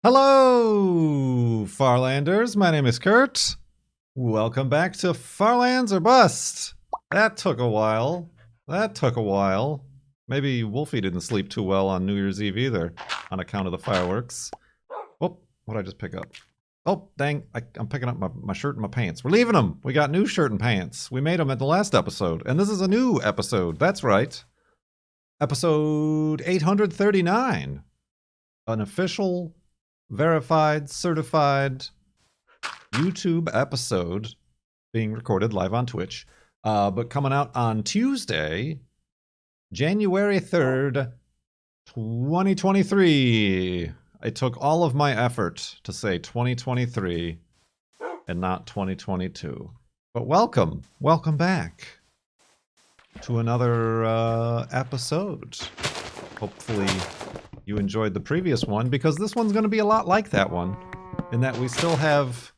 Hello, Farlanders. My name is Kurt. Welcome back to Farlands or Bust. That took a while. Maybe Wolfie didn't sleep too well on New Year's Eve either, on account of the fireworks. Oh, what did I just pick up? Oh, dang, I'm picking up my shirt and my pants. We're leaving them. We got new shirt and pants. We made them at the last episode, and this is a new episode. That's right. Episode 839. An official, verified, certified YouTube episode being recorded live on Twitch, but coming out on Tuesday, January 3rd, 2023. It took all of my effort to say 2023 and not 2022. But welcome back to another episode. Hopefully you enjoyed the previous one, because this one's going to be a lot like that one, in that we still have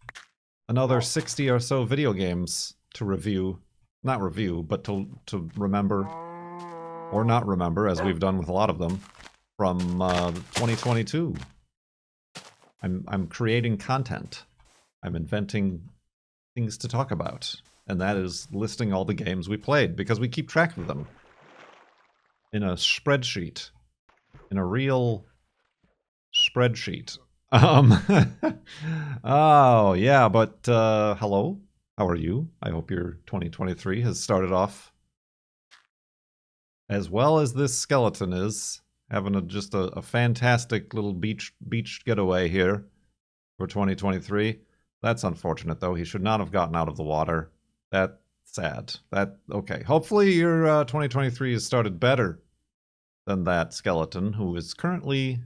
another 60 or so video games to review. Not review, but to remember, or not remember, as we've done with a lot of them, from 2022. I'm creating content. I'm inventing things to talk about, and that is listing all the games we played, because we keep track of them in a spreadsheet. In a real spreadsheet. Oh, yeah, but hello. How are you? I hope your 2023 has started off as well as this skeleton is. Having just a fantastic little beach getaway here for 2023. That's unfortunate, though. He should not have gotten out of the water. That's sad. Okay. Hopefully your 2023 has started better than that skeleton, who is currently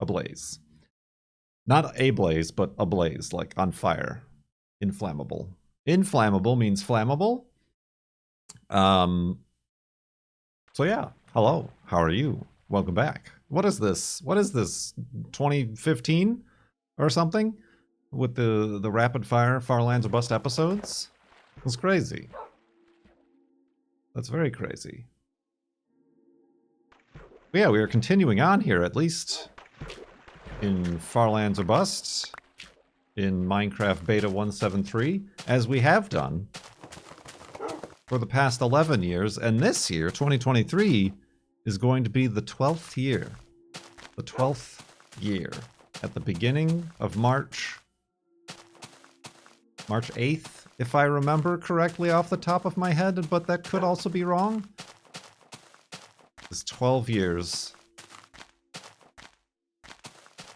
ablaze. Not a blaze, but ablaze, like on fire. Inflammable. Inflammable means flammable. So yeah, hello. How are you? Welcome back. What is this? 2015 or something? With the rapid fire Farlands or Bust episodes? It's crazy. That's very crazy. But yeah, we are continuing on here, at least in Farlands or Bust, in Minecraft Beta 173, as we have done for the past 11 years, and this year, 2023, is going to be the 12th year. The 12th year. At the beginning of March 8th, if I remember correctly off the top of my head, but that could also be wrong. It's 12 years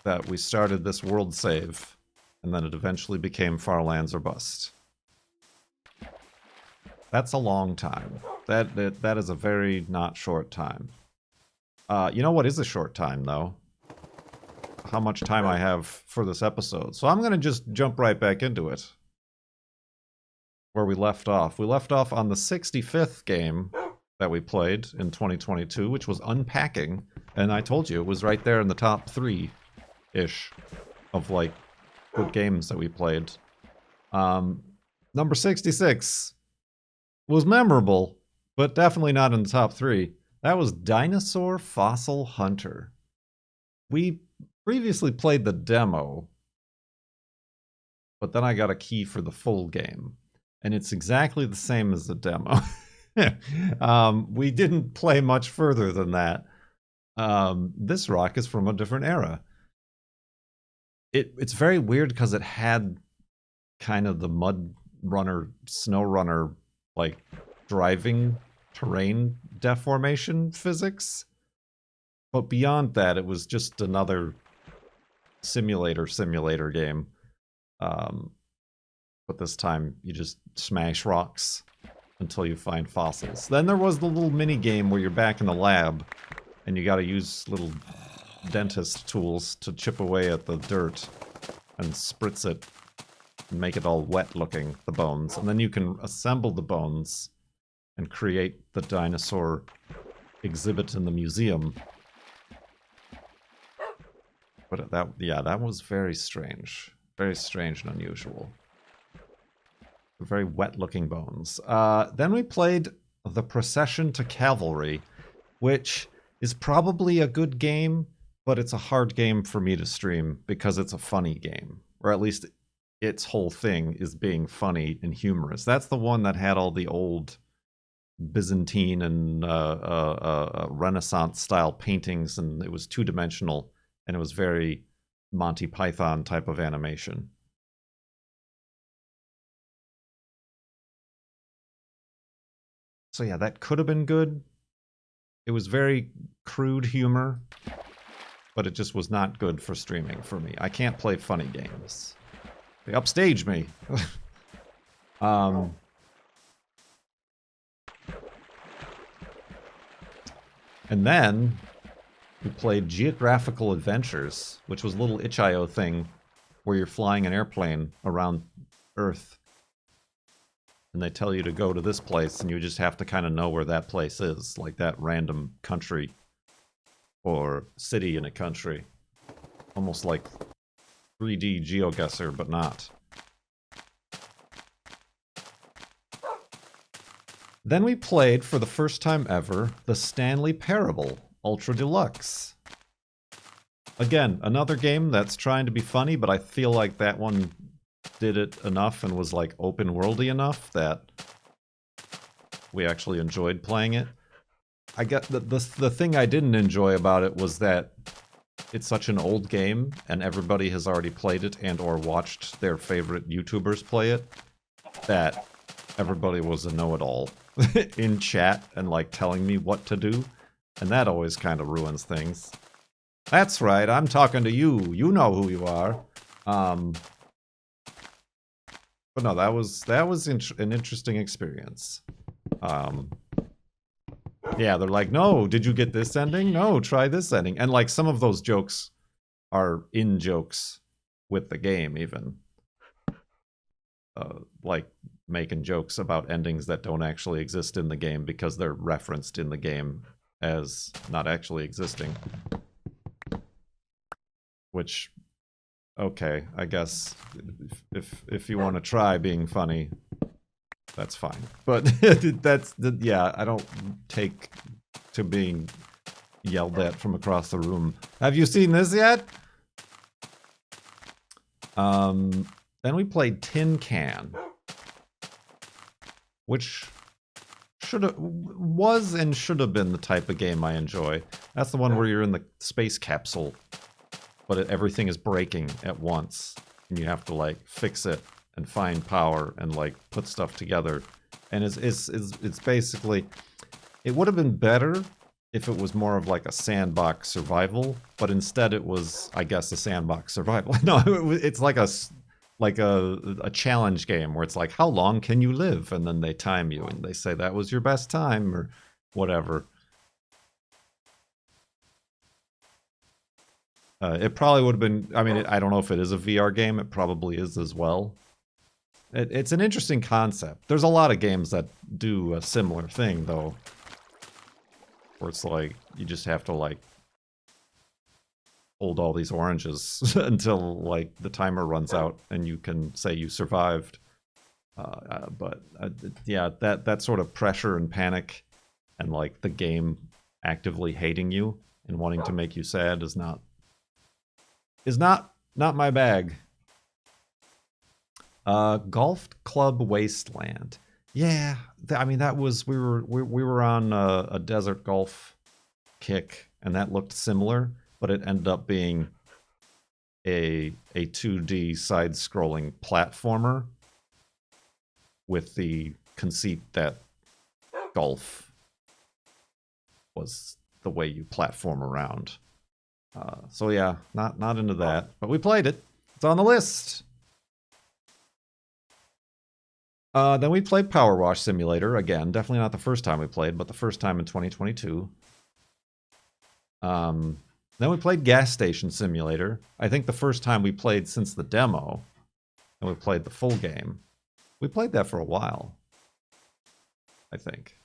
that we started this world save, and then it eventually became Farlands or Bust. That's a long time. That is a very not short time. You know what is a short time, though? How much time I have for this episode. So I'm going to just jump right back into it. Where we left off. We left off on the 65th game that we played in 2022, which was Unpacking, and I told you it was right there in the top 3-ish of, like, good games that we played. Number 66 was memorable, but definitely not in the top 3. That was Dinosaur Fossil Hunter. We previously played the demo, but then I got a key for the full game, and it's exactly the same as the demo. We didn't play much further than that. This rock is from a different era. It's very weird because it had kind of the mud runner, snow runner, like driving terrain deformation physics. But beyond that, it was just another simulator game. But this time you just smash rocks until you find fossils. Then there was the little mini game where you're back in the lab and you got to use little dentist tools to chip away at the dirt and spritz it and make it all wet looking, the bones. And then you can assemble the bones and create the dinosaur exhibit in the museum. But that was very strange. Very strange and unusual. Very wet-looking bones. Then we played The Procession to Cavalry, which is probably a good game but it's a hard game for me to stream because it's a funny game, or at least its whole thing is being funny and humorous. That's the one that had all the old Byzantine and Renaissance style paintings, and it was two-dimensional, and it was very Monty Python type of animation. So yeah, that could have been good. It was very crude humor, but it just was not good for streaming for me. I can't play funny games. They upstage me. And then we played Geographical Adventures, which was a little itch.io thing where you're flying an airplane around Earth. And they tell you to go to this place, and you just have to kind of know where that place is, like that random country or city in a country. Almost like 3D GeoGuessr, but not. Then we played, for the first time ever, the Stanley Parable Ultra Deluxe. Again, another game that's trying to be funny, but I feel like that one did it enough and was like open-worldy enough that we actually enjoyed playing it. I get the thing I didn't enjoy about it was that it's such an old game and everybody has already played it and or watched their favorite YouTubers play it, that everybody was a know-it-all in chat and like telling me what to do, and that always kind of ruins things. That's right, I'm talking to you. You know who you are. But no, that was an interesting experience. Yeah, they're like, no, did you get this ending? No, try this ending. And like some of those jokes are in jokes with the game even. Like making jokes about endings that don't actually exist in the game because they're referenced in the game as not actually existing. Which, okay, I guess if you want to try being funny, that's fine. But yeah, I don't take to being yelled at from across the room. Have you seen this yet? Then we played Tin Can, which was and should have been the type of game I enjoy. That's the one where you're in the space capsule, but everything is breaking at once, and you have to like fix it and find power and like put stuff together. And it's basically, it would have been better if it was more of like a sandbox survival, but instead it was, I guess, a sandbox survival. No, it's like a challenge game where it's like, how long can you live? And then they time you and they say that was your best time or whatever. It probably would have been, I mean, I don't know if it is a VR game. It probably is as well. It's an interesting concept. There's a lot of games that do a similar thing, though. Where it's like, you just have to, like, hold all these oranges until, like, the timer runs out and you can say you survived. Yeah, that sort of pressure and panic and, like, the game actively hating you and wanting to make you sad is not my bag. Golf Club Wasteland. Yeah, I mean that was we were on a desert golf kick, and that looked similar, but it ended up being a 2D side-scrolling platformer with the conceit that golf was the way you platform around. So yeah, not into that, but we played it. It's on the list. Then we played Power Wash Simulator again. Definitely not the first time we played, but the first time in 2022. Then we played Gas Station Simulator. I think the first time we played since the demo, and we played the full game. We played that for a while, I think.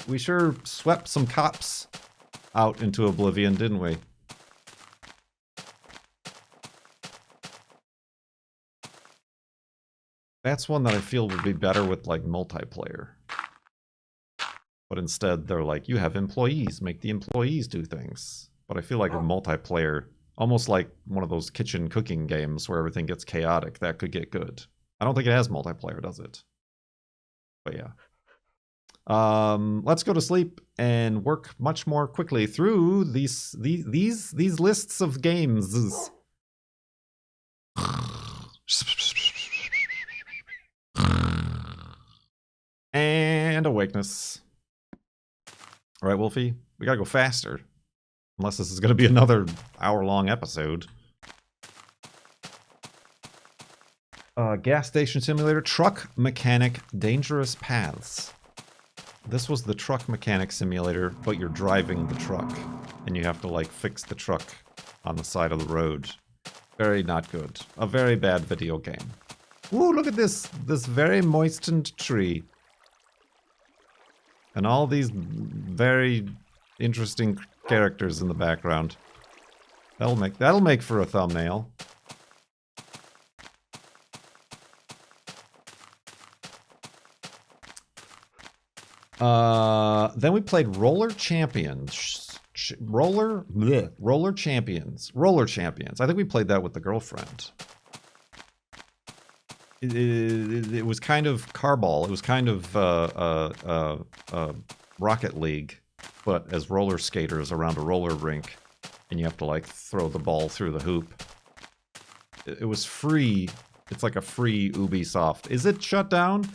We sure swept some cops out into oblivion, didn't we? That's one that I feel would be better with, like, multiplayer. But instead, they're like, you have employees, make the employees do things. but I feel like with multiplayer, almost like one of those kitchen cooking games where everything gets chaotic, that could get good. I don't think it has multiplayer, does it? But yeah. Let's go to sleep and work much more quickly through these lists of games. And awakeness. All right, Wolfie, we gotta go faster. Unless this is gonna be another hour-long episode. Gas station simulator, truck mechanic, dangerous paths. This was the truck mechanic simulator, but you're driving the truck. And you have to, like, fix the truck on the side of the road. Very not good. A very bad video game. Ooh, look at this! This very moistened tree. And all these very interesting characters in the background. That'll make for a thumbnail. Then we played Roller Champions. Roller Champions. Roller Champions. I think we played that with the girlfriend. It was kind of Carball. It was kind of Rocket League, but as roller skaters around a roller rink, and you have to like throw the ball through the hoop. It was free. It's like a free Ubisoft. Is it shut down?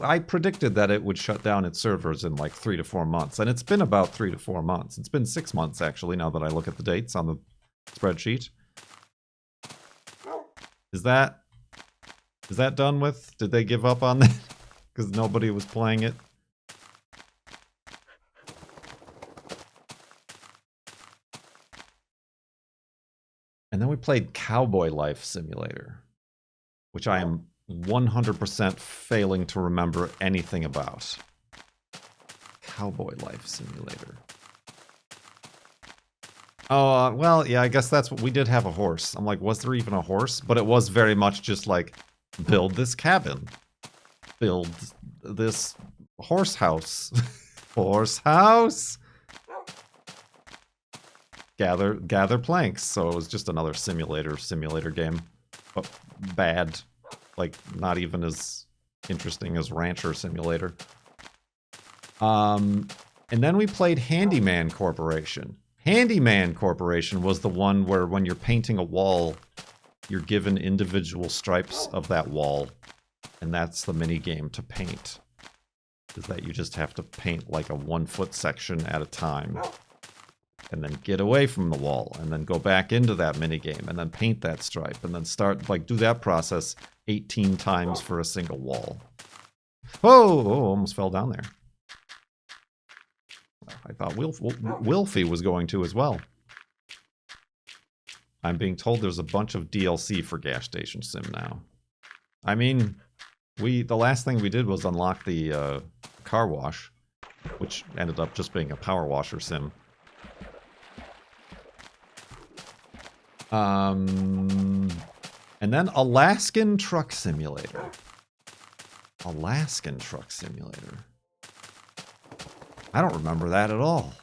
I predicted that it would shut down its servers in like 3 to 4 months, and it's been about 3 to 4 months. It's been 6 months actually. Now that I look at the dates on the spreadsheet, is that done with? Did they give up on that because nobody was playing it? And then we played Cowboy Life Simulator, which I am 100% failing to remember anything about. Cowboy Life Simulator. Oh, well, yeah, I guess that's what we did have a horse. I'm like, was there even a horse? But it was very much just like, build this cabin. Build this horse house. Horse house! Gather planks. So it was just another simulator game. But bad. Like, not even as interesting as Rancher Simulator. And then we played Handyman Corporation. Handyman Corporation was the one where when you're painting a wall, you're given individual stripes of that wall. And that's the mini game to paint. Is that you just have to paint like a 1 foot section at a time. And then get away from the wall, and then go back into that minigame, and then paint that stripe, and then start, like, do that process 18 times for a single wall. Oh, almost fell down there. I thought Wilfie was going to as well. I'm being told there's a bunch of DLC for Gas Station Sim now. I mean, the last thing we did was unlock the car wash, which ended up just being a power washer sim. And then Alaskan Truck Simulator. Alaskan Truck Simulator. I don't remember that at all.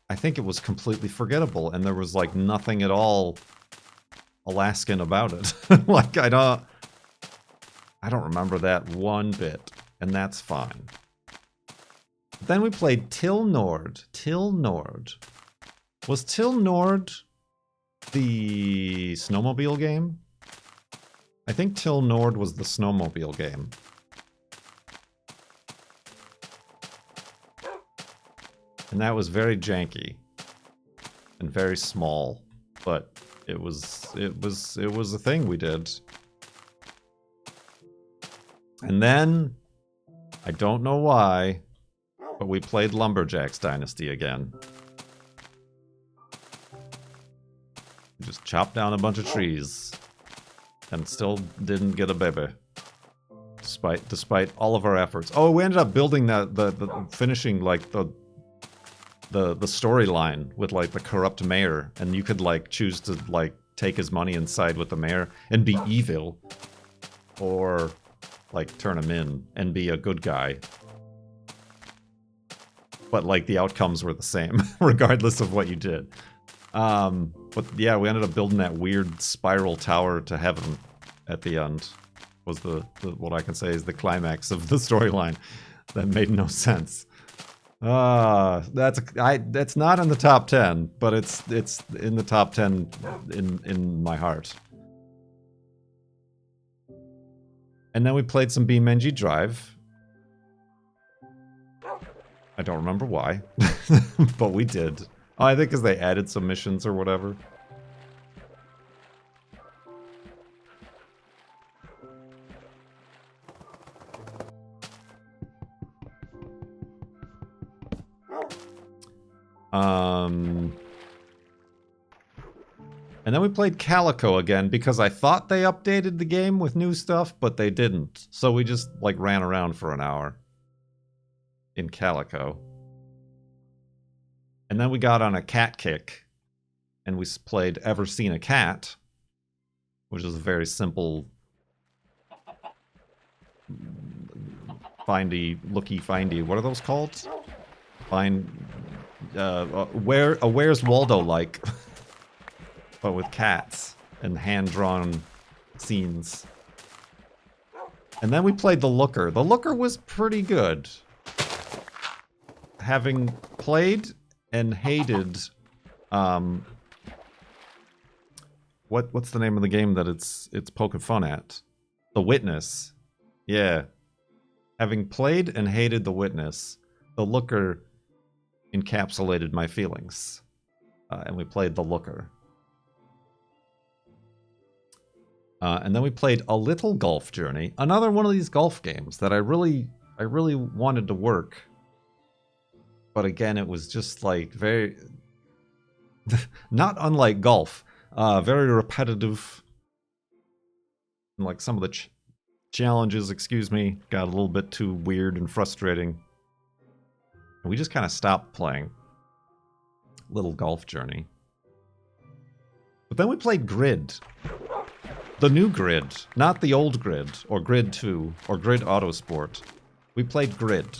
I think it was completely forgettable, and there was like nothing at all Alaskan about it. Like I don't remember that one bit, and that's fine. Then we played Till Nord. Till Nord. Was Till Nord the snowmobile game? I think Till Nord was the snowmobile game. And that was very janky and very small, but it was a thing we did. And then I don't know why, but we played Lumberjacks Dynasty again. We just chopped down a bunch of trees and still didn't get a baby. Despite all of our efforts. Oh, we ended up building the finishing like the storyline with like the corrupt mayor, and you could like choose to like take his money and side with the mayor and be evil, or like turn him in and be a good guy. But like the outcomes were the same regardless of what you did. But yeah, we ended up building that weird spiral tower to heaven at the end. Was the what I can say is the climax of the storyline. That made no sense. That's not in the top 10, but it's in the top 10 in my heart. And then we played some BeamNG Drive. I don't remember why, but we did. Oh, I think because they added some missions or whatever. And then we played Calico again because I thought they updated the game with new stuff, but they didn't. So we just like ran around for an hour in Calico. And then we got on a cat kick and we played Ever Seen a Cat, which is a very simple looky-findy. What are those called? Where's Waldo-like, but with cats and hand-drawn scenes. And then we played The Looker. The Looker was pretty good. Having played and hated, what's the name of the game that it's poking fun at? The Witness. Yeah. Having played and hated The Witness, The Looker encapsulated my feelings. And we played The Looker. And then we played A Little Golf Journey, another one of these golf games that I really wanted to work. But again, it was just like very, not unlike golf, very repetitive. And like some of the challenges, excuse me, got a little bit too weird and frustrating. And we just kind of stopped playing Little Golf Journey. But then we played Grid. The new Grid, not the old Grid, or Grid 2, or Grid Autosport. We played Grid.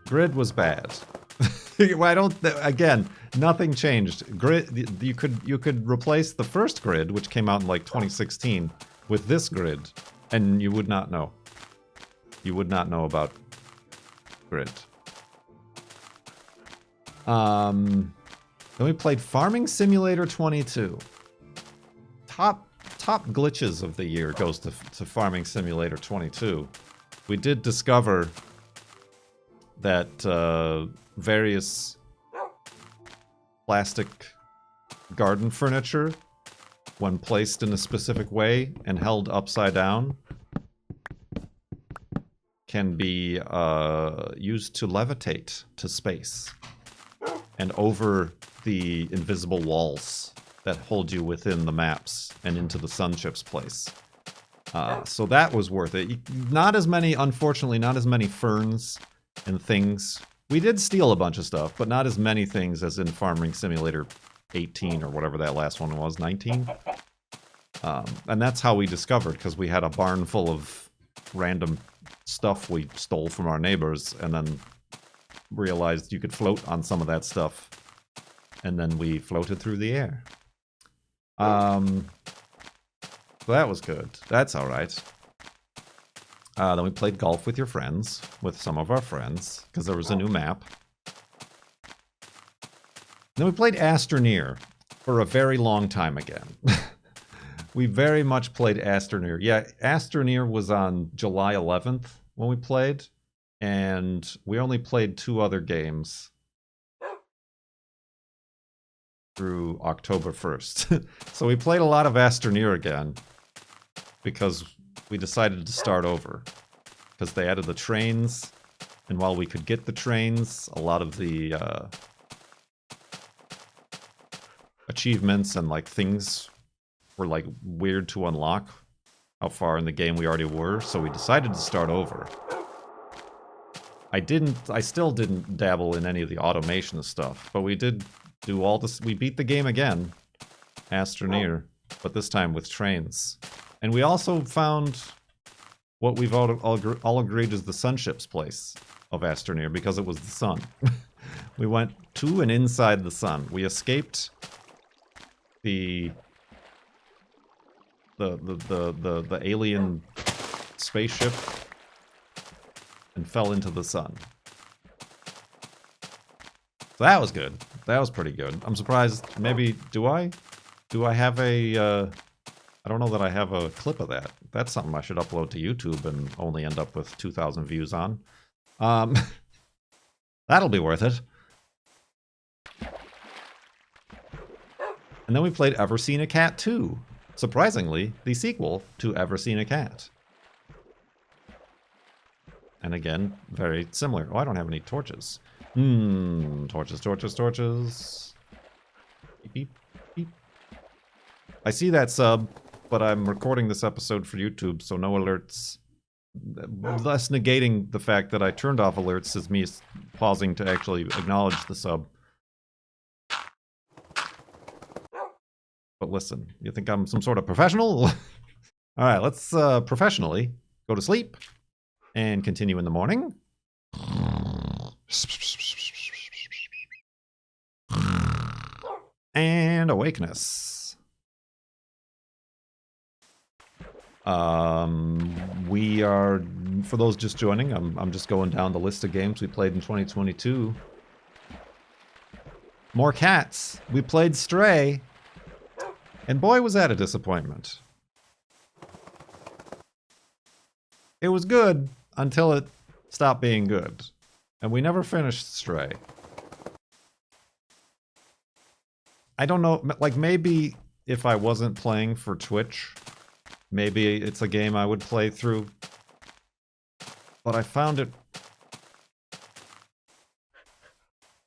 Grid was bad. Again, nothing changed. Grid, you could replace the first Grid, which came out in like 2016, with this Grid, and you would not know. You would not know about Grid. Then we played Farming Simulator 22. Top glitches of the year goes to Farming Simulator 22. We did discover that various plastic garden furniture, when placed in a specific way and held upside down, can be used to levitate to space and over the invisible walls that hold you within the maps and into the sunship's place. So that was worth it. Not as many, unfortunately, not as many ferns and things. We did steal a bunch of stuff, but not as many things as in Farming Simulator 18 or whatever that last one was, 19? And that's how we discovered, because we had a barn full of random stuff we stole from our neighbors, and then realized you could float on some of that stuff. And then we floated through the air. So that was good. That's alright. Then we played golf with your friends, with some of our friends, because there was a new map. Then we played Astroneer for a very long time again. We very much played Astroneer. Yeah, Astroneer was on July 11th when we played, and we only played 2 other games through October 1st. So we played a lot of Astroneer again, because we decided to start over. Because they added the trains, and while we could get the trains, a lot of the achievements and like things were like weird to unlock how far in the game we already were, so we decided to start over. I still didn't dabble in any of the automation stuff, but we did do all this. We beat the game again, Astroneer, but this time with trains. And we also found what we've all agreed is the sunship's place of Astroneer, because it was the sun. We went to and inside the sun. We escaped the alien spaceship and fell into the sun. So that was good. That was pretty good. I'm surprised. Maybe do I have a? I don't know that I have a clip of that. That's something I should upload to YouTube and only end up with 2,000 views on. That'll be worth it. And then we played Ever Seen a Cat 2. Surprisingly, the sequel to Ever Seen a Cat. And again, very similar. Oh, I don't have any torches. Torches, torches, torches. Beep, beep, beep. I see that sub, but I'm recording this episode for YouTube, so no alerts. Thus negating the fact that I turned off alerts is me pausing to actually acknowledge the sub. But listen, you think I'm some sort of professional? Alright, let's professionally go to sleep and continue in the morning. And awakeness. We are, for those just joining, I'm just going down the list of games we played in 2022. More cats. We played Stray. And boy, was that a disappointment. It was good until it stopped being good. And we never finished Stray. I don't know, like maybe if I wasn't playing for Twitch, maybe it's a game I would play through. But I found it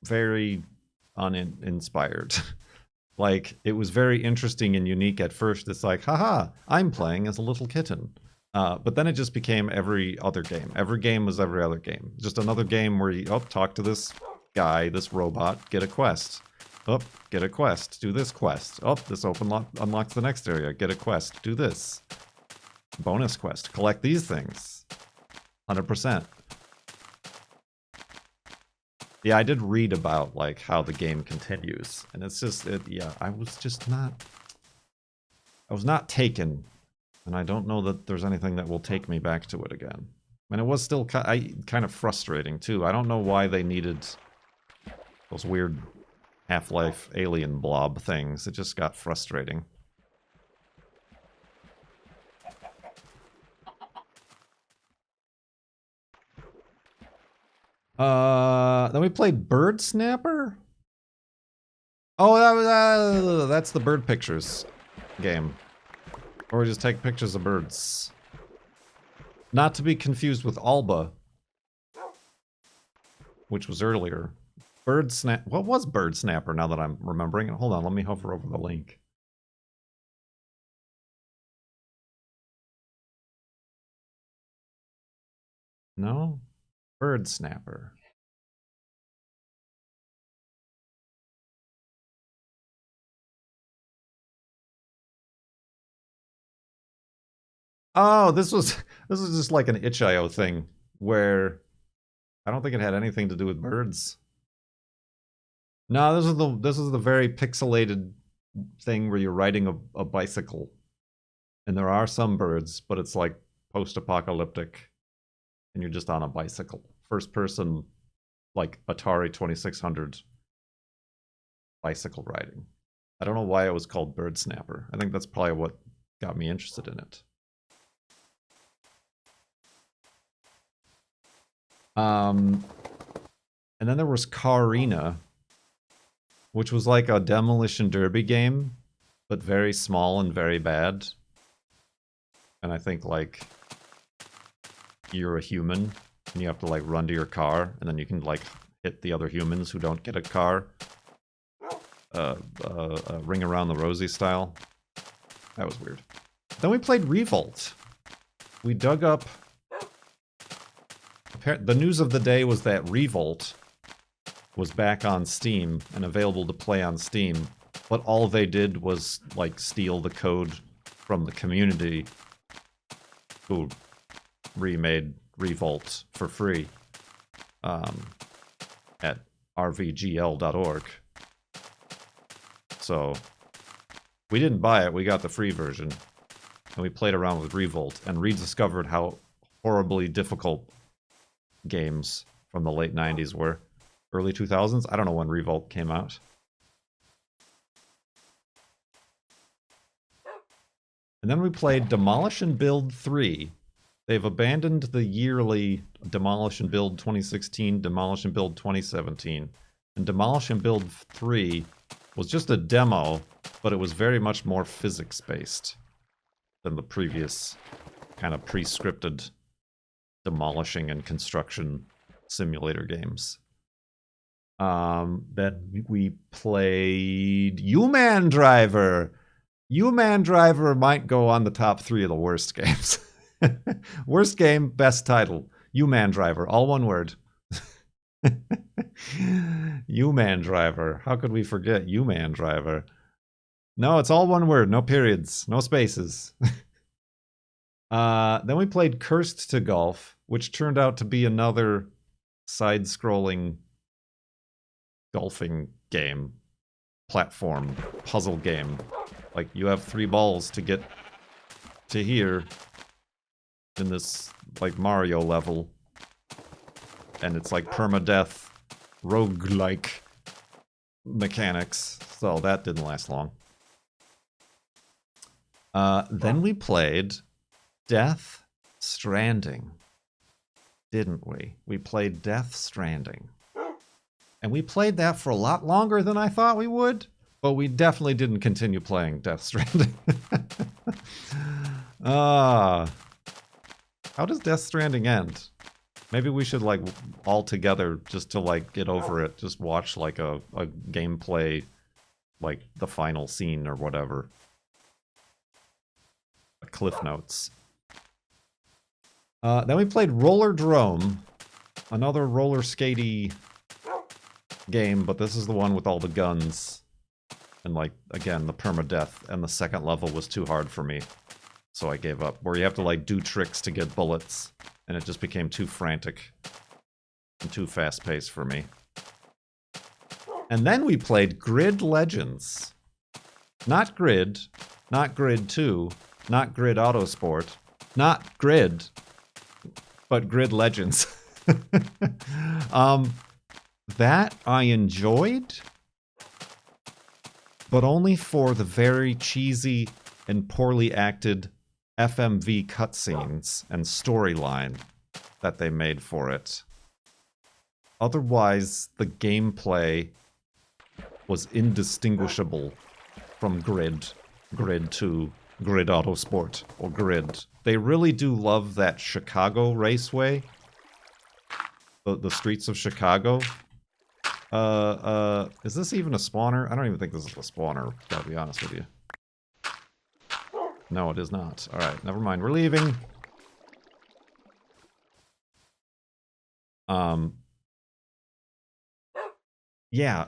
very uninspired. Like, it was very interesting and unique at first. It's like, haha, I'm playing as a little kitten. But then it just became every other game. Every game was every other game. Just another game where you, talk to this guy, this robot, get a quest. Get a quest, do this quest. This unlocks the next area, get a quest, do this. Bonus quest, collect these things. 100%. Yeah, I did read about, like, how the game continues. And it's just, I was not taken. And I don't know that there's anything that will take me back to it again. And it was still kind of frustrating, too. I don't know why they needed those weird Half-Life alien blob things. It just got frustrating. Then we played Bird Snapper? Oh, that's the bird pictures game. Or we just take pictures of birds. Not to be confused with Alba, which was earlier. What was Bird Snapper now that I'm remembering it? Hold on, let me hover over the link. No? Bird Snapper. Oh, this was just like an itch.io thing where I don't think it had anything to do with birds. No, this is the very pixelated thing where you're riding a bicycle. And there are some birds, but it's like post-apocalyptic. And you're just on a bicycle. First person, like Atari 2600 bicycle riding. I don't know why it was called Bird Snapper. I think that's probably what got me interested in it. And then there was Carina, which was like a demolition derby game, but very small and very bad. And I think like you're a human and you have to like run to your car and then you can like hit the other humans who don't get a car. Ring Around the Rosie style. That was weird. Then we played Revolt. We dug up... The news of the day was that Revolt was back on Steam and available to play on Steam, but all they did was like steal the code from the community who remade Revolt for free at rvgl.org. So we didn't buy it, we got the free version. And we played around with Revolt and rediscovered how horribly difficult games from the late 90s were. Early 2000s? I don't know when Revolt came out. And then we played Demolish and Build 3. They've abandoned the yearly Demolish and Build 2016, Demolish and Build 2017. And Demolish and Build 3 was just a demo, but it was very much more physics-based than the previous kind of pre-scripted demolishing and construction simulator games. Then we played U-Man Driver. U-Man Driver might go on the top 3 of the worst games. Worst game, best title. U-Man Driver, all one word. U-Man Driver. How could we forget U-Man Driver? No, it's all one word, no periods, no spaces. Then we played Cursed to Golf, which turned out to be another side-scrolling golfing game, platform, puzzle game. Like, you have 3 balls to get to here in this, like, Mario level. And it's like permadeath, roguelike mechanics. So that didn't last long. Then we played Death Stranding. Didn't we? We played Death Stranding. And we played that for a lot longer than I thought we would. But we definitely didn't continue playing Death Stranding. How does Death Stranding end? Maybe we should, like, all together, just to, like, get over it, just watch, like, a gameplay, like, the final scene or whatever. Cliff Notes. Then we played Roller Drome, another roller skatey game, but this is the one with all the guns. And, like, again, the permadeath, and the second level was too hard for me, so I gave up. Where you have to, like, do tricks to get bullets, and it just became too frantic and too fast-paced for me. And then we played Grid Legends. Not Grid, not Grid 2, not Grid Autosport, not Grid, but Grid Legends. That I enjoyed, but only for the very cheesy and poorly acted FMV cutscenes and storyline that they made for it. Otherwise, the gameplay was indistinguishable from Grid 2, Grid Autosport, or Grid. They really do love that Chicago raceway. The streets of Chicago. Is this even a spawner? I don't even think this is a spawner, gotta be honest with you. No, it is not. Alright, never mind. We're leaving. Yeah,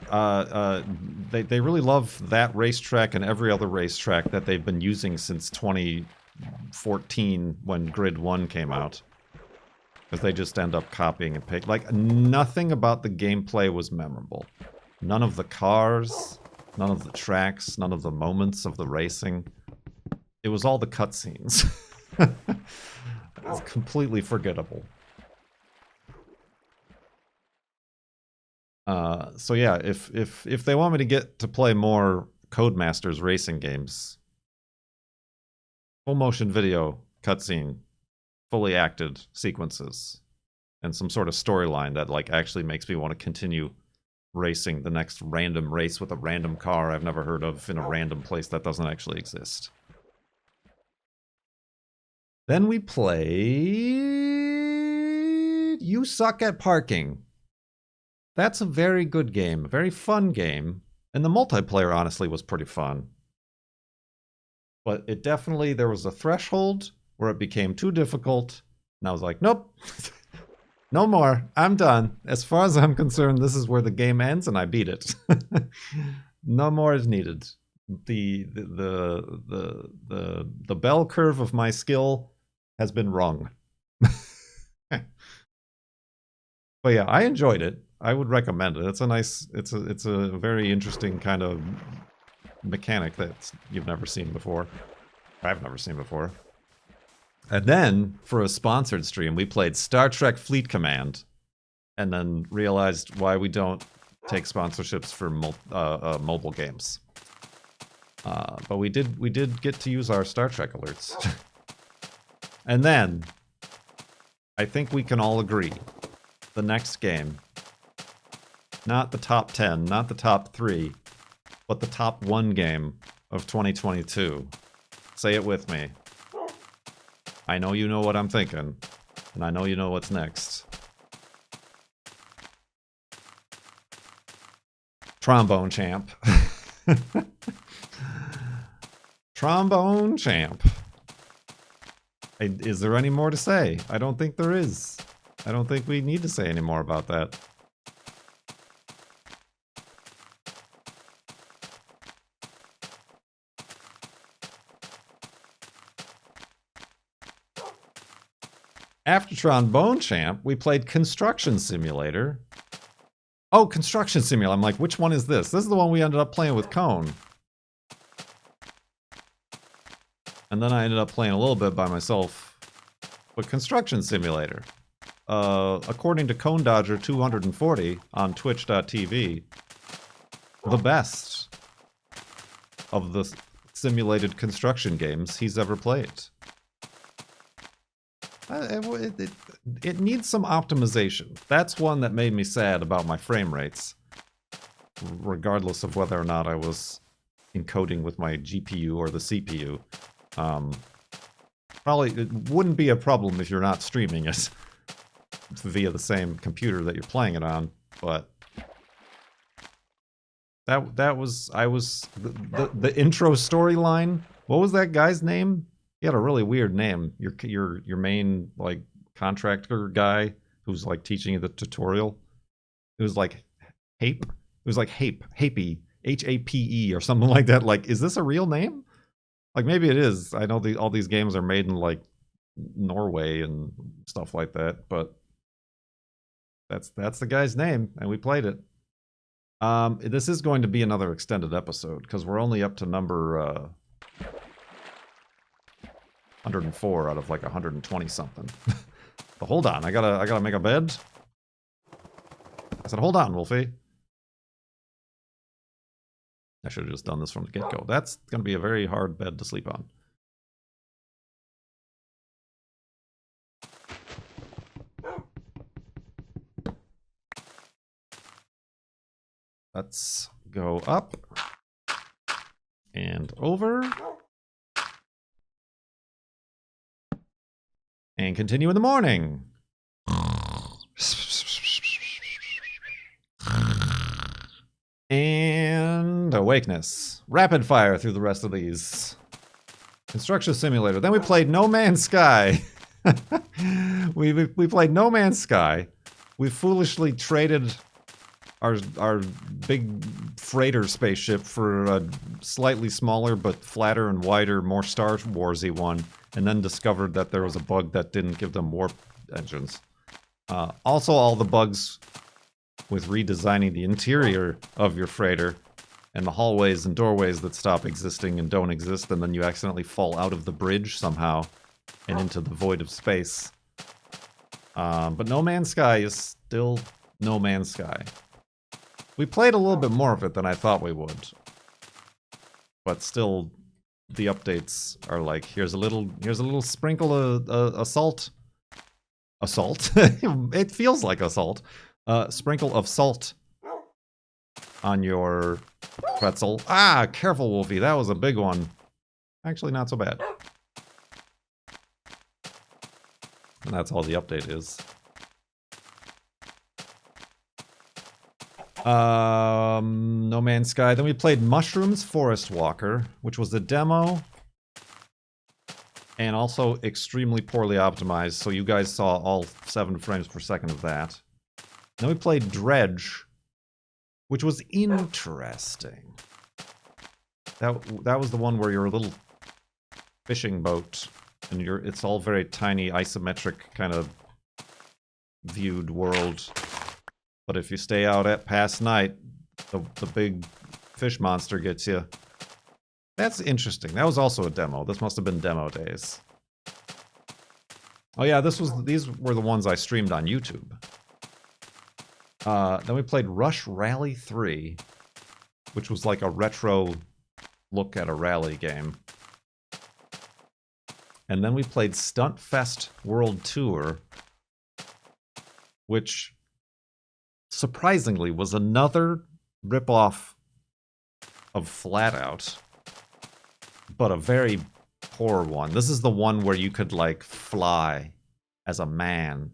they really love that racetrack and every other racetrack that they've been using since 2014 when Grid 1 came out. Because they just end up copying and pasting. Like, nothing about the gameplay was memorable. None of the cars, none of the tracks, none of the moments of the racing. It was all the cutscenes. It's completely forgettable. So yeah, if they want me to get to play more Codemasters racing games, full motion video cutscene, fully acted sequences, and some sort of storyline that, like, actually makes me want to continue racing the next random race with a random car I've never heard of in a random place that doesn't actually exist. Then we played You Suck at Parking. That's a very good game, a very fun game, and the multiplayer honestly was pretty fun. But it definitely, there was a threshold where it became too difficult, and I was like, nope, no more, I'm done. As far as I'm concerned, this is where the game ends, and I beat it. No more is needed. The bell curve of my skill has been rung. But yeah, I enjoyed it. I would recommend it. It's a nice, it's a very interesting kind of mechanic that you've never seen before. I've never seen before. And then, for a sponsored stream, we played Star Trek Fleet Command, and then realized why we don't take sponsorships for mobile games. But we did get to use our Star Trek alerts. And then, I think we can all agree, the next game, not the top 10, not the top 3, but the top 1 game of 2022. Say it with me. I know you know what I'm thinking, and I know you know what's next. Trombone Champ. Trombone Champ. Is there any more to say? I don't think there is. I don't think we need to say any more about that. After Trombone Champ, we played Construction Simulator. Oh, Construction Simulator. I'm like, which one is this? This is the one we ended up playing with Cone. And then I ended up playing a little bit by myself. But Construction Simulator. According to Cone Dodger 240 on twitch.tv, the best of the simulated construction games he's ever played. It needs some optimization. That's one that made me sad about my frame rates. Regardless of whether or not I was encoding with my GPU or the CPU. Probably it wouldn't be a problem if you're not streaming it via the same computer that you're playing it on, but that was the intro storyline. What was that guy's name? He had a really weird name. Your main like contractor guy who's like teaching you the tutorial. It was like Hape. It was like Hapey, Hape or something like that. Like, is this a real name? Like maybe it is. I know all these games are made in like Norway and stuff like that, but that's the guy's name, and we played it. This is going to be another extended episode because we're only up to number 104 out of like 120 something. But hold on, I gotta make a bed. I said, hold on, Wolfie. I should have just done this from the get-go. That's gonna be a very hard bed to sleep on. Let's go up and over. And continue in the morning. And awakeness. Rapid fire through the rest of these. Construction Simulator. Then we played No Man's Sky. we played No Man's Sky. We foolishly traded our big freighter spaceship for a slightly smaller but flatter and wider, more Star Wars-y one, and then discovered that there was a bug that didn't give them warp engines. Also, all the bugs with redesigning the interior of your freighter and the hallways and doorways that stop existing and don't exist, and then you accidentally fall out of the bridge somehow and into the void of space. But No Man's Sky is still No Man's Sky. We played a little bit more of it than I thought we would. But still, the updates are like, here's a little sprinkle of assault. Assault? It feels like assault. Sprinkle of salt on your pretzel. Ah, careful, Wolfie. That was a big one. Actually, not so bad. And that's all the update is. No Man's Sky. Then we played Mushrooms Forest Walker, which was the demo. And also extremely poorly optimized, so you guys saw all 7 frames per second of that. Then we played Dredge, which was interesting. That was the one where you're a little fishing boat, and it's all very tiny, isometric kind of viewed world. But if you stay out at past night, the big fish monster gets you. That's interesting. That was also a demo. This must have been demo days. Oh yeah, these were the ones I streamed on YouTube. Then we played Rush Rally 3, which was like a retro look at a rally game. And then we played Stunt Fest World Tour, which surprisingly was another ripoff of Flat Out, but a very poor one. This is the one where you could like fly as a man.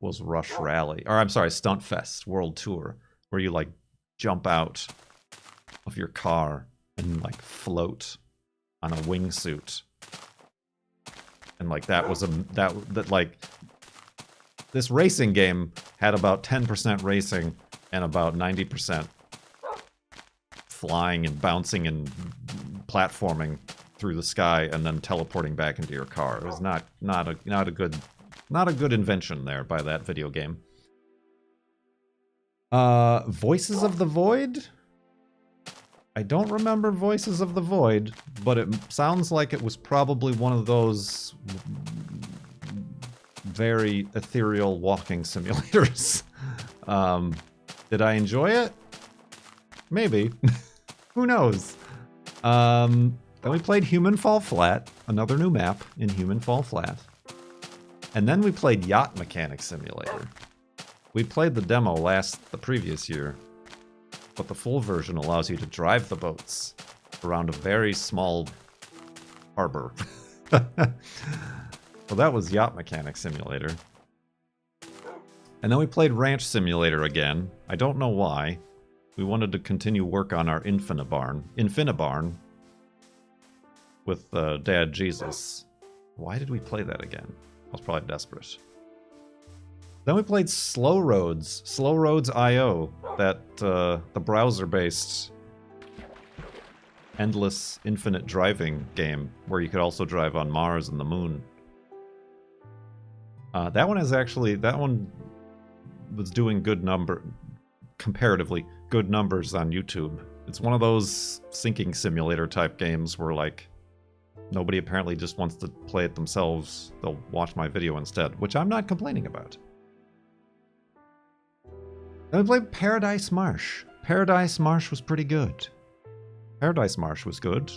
Was Rush Rally, or I'm sorry, Stunt Fest World Tour, where you like jump out of your car and like float on a wingsuit. And like that was that like this racing game had about 10% racing and about 90% flying and bouncing and platforming through the sky and then teleporting back into your car. It was not a good invention there by that video game. Voices of the Void? I don't remember Voices of the Void, but it sounds like it was probably one of those very ethereal walking simulators. Did I enjoy it? Maybe. Who knows? Then we played Human Fall Flat, another new map in Human Fall Flat. And then we played Yacht Mechanic Simulator. We played the demo the previous year, but the full version allows you to drive the boats around a very small harbor. Well, that was Yacht Mechanic Simulator. And then we played Ranch Simulator again. I don't know why. We wanted to continue work on our Infinibarn with Dad Jesus. Why did we play that again? I was probably desperate. Then we played Slow Roads IO, that the browser-based endless infinite driving game where you could also drive on Mars and the moon. That one was doing comparatively good numbers on YouTube. It's one of those sinking simulator type games where like nobody apparently just wants to play it themselves. They'll watch my video instead, which I'm not complaining about. Then we played Paradise Marsh. Paradise Marsh was pretty good. Paradise Marsh was good.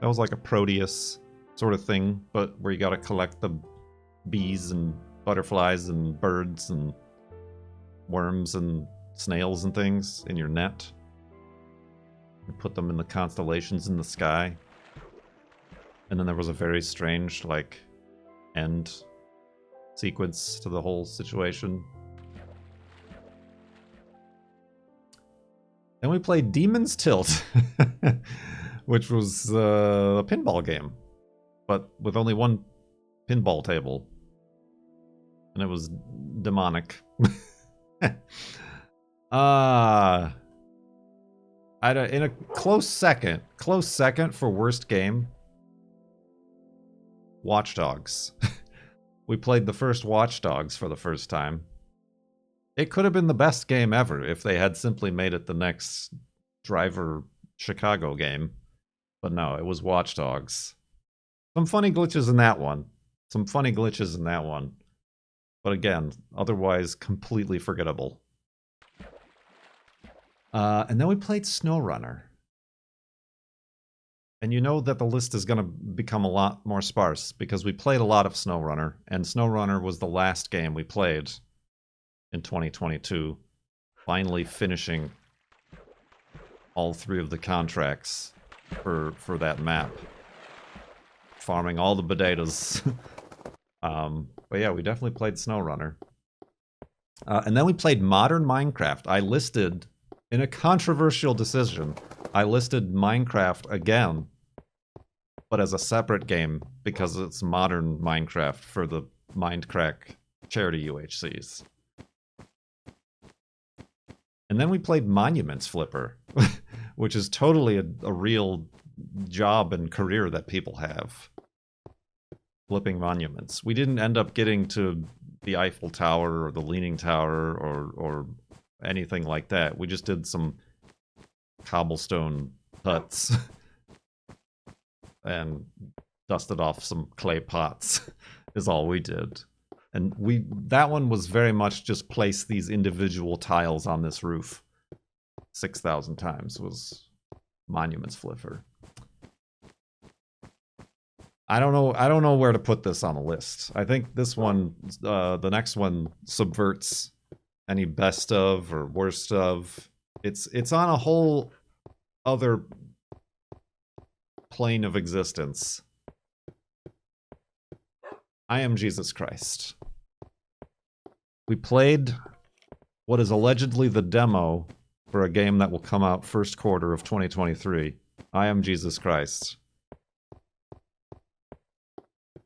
That was like a Proteus sort of thing, but where you gotta collect the bees and butterflies and birds and worms and snails and things in your net. You put them in the constellations in the sky. And then there was a very strange, like, end sequence to the whole situation. Then we played Demon's Tilt, which was a pinball game, but with only one pinball table. And it was demonic. In a close second for worst game, Watch Dogs. We played the first Watch Dogs for the first time. It could have been the best game ever if they had simply made it the next Driver Chicago game. But no, it was Watch Dogs. Some funny glitches in that one. But again, otherwise completely forgettable. And then we played SnowRunner. And you know that the list is going to become a lot more sparse because we played a lot of SnowRunner, and SnowRunner was the last game we played in 2022, finally finishing all 3 of the contracts for that map. Farming all the potatoes. But yeah, we definitely played SnowRunner. And then we played Modern Minecraft. I listed, in a controversial decision, I listed Minecraft again, but as a separate game because it's Modern Minecraft for the Mindcrack charity UHCs. And then we played Monuments Flipper, which is totally a real job and career that people have. Flipping monuments. We didn't end up getting to the Eiffel Tower or the Leaning Tower or anything like that. We just did some cobblestone huts and dusted off some clay pots is all we did. And that one was very much just place these individual tiles on this roof 6,000 times. Was Monuments Flipper. I don't know where to put this on the list. I think this one, the next one, subverts any best of or worst of. It's on a whole other plane of existence. I Am Jesus Christ. We played what is allegedly the demo for a game that will come out first quarter of 2023. I Am Jesus Christ.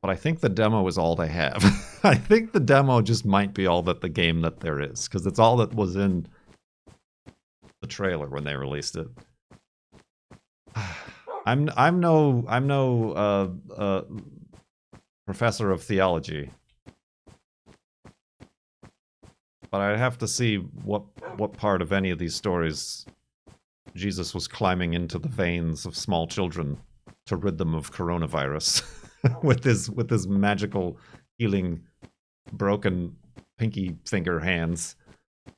But I think the demo is all they have. I think the demo just might be all that the game that there is, because it's all that was in the trailer when they released it. I'm no professor of theology, but I'd have to see what part of any of these stories Jesus was climbing into the veins of small children to rid them of coronavirus. with his magical healing broken pinky finger hands.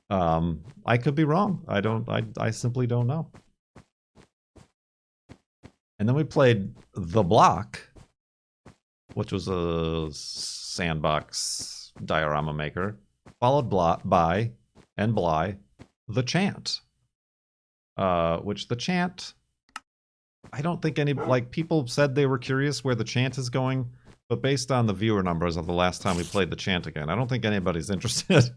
I could be wrong. I simply don't know. And then we played The Block, which was a sandbox diorama maker, followed by The Chant. Which The Chant, I don't think any, like, people said they were curious where The Chant is going, but based on the viewer numbers of the last time we played The Chant again, I don't think anybody's interested.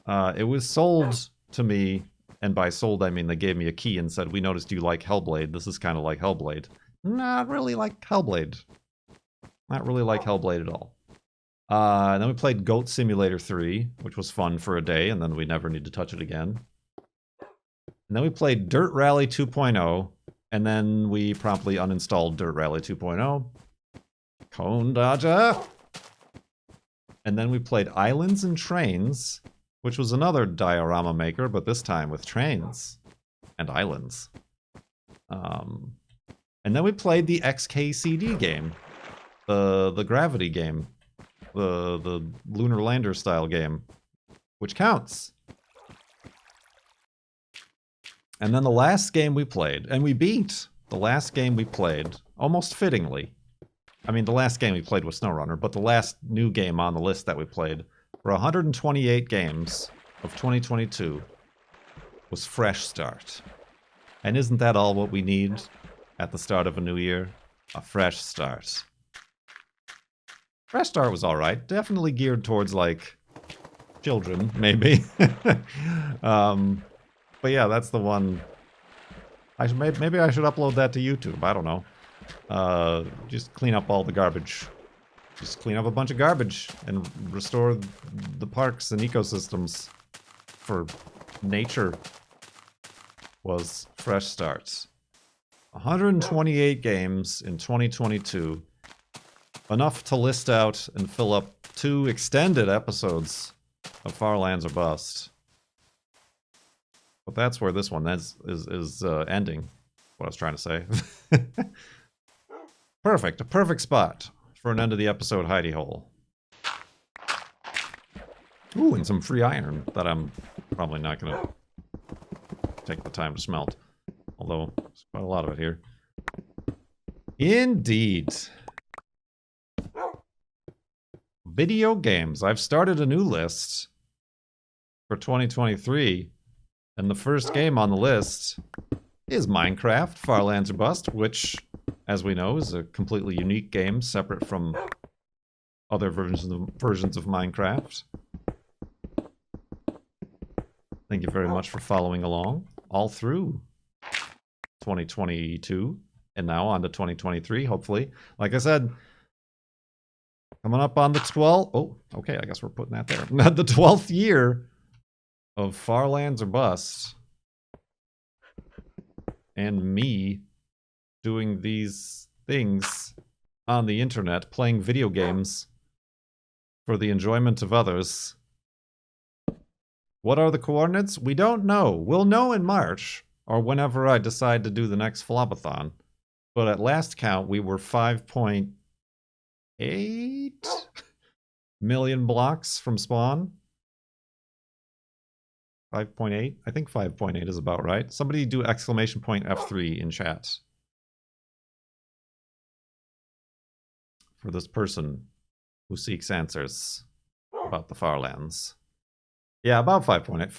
It was sold to me, and by sold I mean they gave me a key and said, we noticed you like Hellblade, this is kind of like Hellblade. Not really like Hellblade. Not really like Hellblade at all. And then we played Goat Simulator 3, which was fun for a day, and then we never need to touch it again. And then we played Dirt Rally 2.0, and then we promptly uninstalled Dirt Rally 2.0. Cone Dodger! And then we played Islands and Trains, which was another diorama maker, but this time with trains and islands. And then we played the XKCD game, the gravity game, the lunar lander style game, which counts. And then the last game we played, and we beat the last game we played, almost fittingly. I mean, the last game we played was SnowRunner, but the last new game on the list that we played for 128 games of 2022 was Fresh Start. And isn't that all what we need at the start of a new year? A fresh start. Fresh Start was alright. Definitely geared towards, like, children, maybe. But yeah, that's the one. Maybe I should upload that to YouTube. I don't know. Just clean up all the garbage. Just clean up a bunch of garbage and restore the parks and ecosystems for nature. Was Fresh Starts. 128 games in 2022. Enough to list out and fill up 2 extended episodes of Farlands or Bust. But that's where this one is ending. What I was trying to say. Perfect. A perfect spot for an end of the episode hidey hole. Ooh, and some free iron that I'm probably not going to take the time to smelt. Although, there's quite a lot of it here. Indeed. Video games. I've started a new list for 2023. And the first game on the list is Minecraft, Farlands or Bust, which, as we know, is a completely unique game, separate from other versions of Minecraft. Thank you very much for following along all through 2022, and now on to 2023, hopefully. Like I said, coming up on the 12th... Oh, okay, I guess we're putting that there. The 12th year of Farlands or Bust, and me doing these things on the internet, playing video games for the enjoyment of others. What are the coordinates? We don't know. We'll know in March, or whenever I decide to do the next Flopathon. But at last count, we were 5.8 million blocks from spawn. 5.8? I think 5.8 is about right. Somebody do exclamation point F3 in chat. For this person who seeks answers about the farlands. Yeah, about 5.8.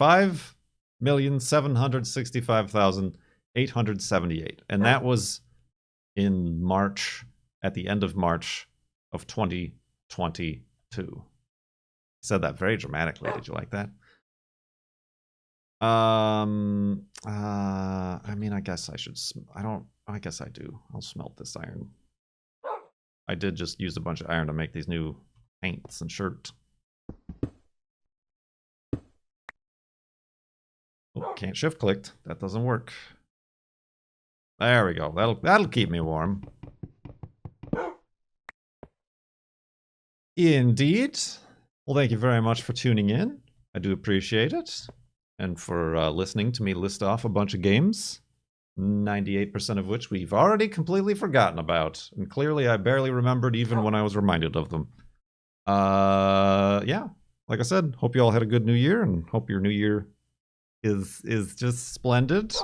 5,765,878. And that was in March, at the end of March of 2022. I said that very dramatically. Did you like that? I mean, I guess I should, I guess I do. I'll smelt this iron. I did just use a bunch of iron to make these new paints and shirt. Oh, can't shift clicked. That doesn't work. There we go. That'll keep me warm. Indeed. Well, thank you very much for tuning in. I do appreciate it. And for listening to me list off a bunch of games. 98% of which we've already completely forgotten about. And clearly I barely remembered even when I was reminded of them. Yeah. Like I said, hope you all had a good new year and hope your new year is just splendid.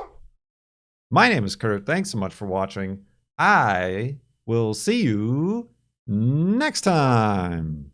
My name is Kurt. Thanks so much for watching. I will see you next time.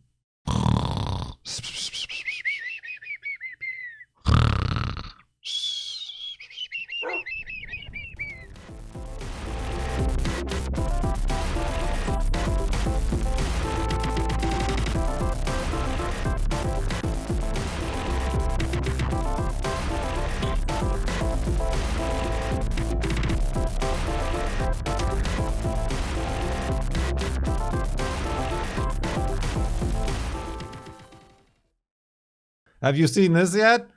Have you seen this yet?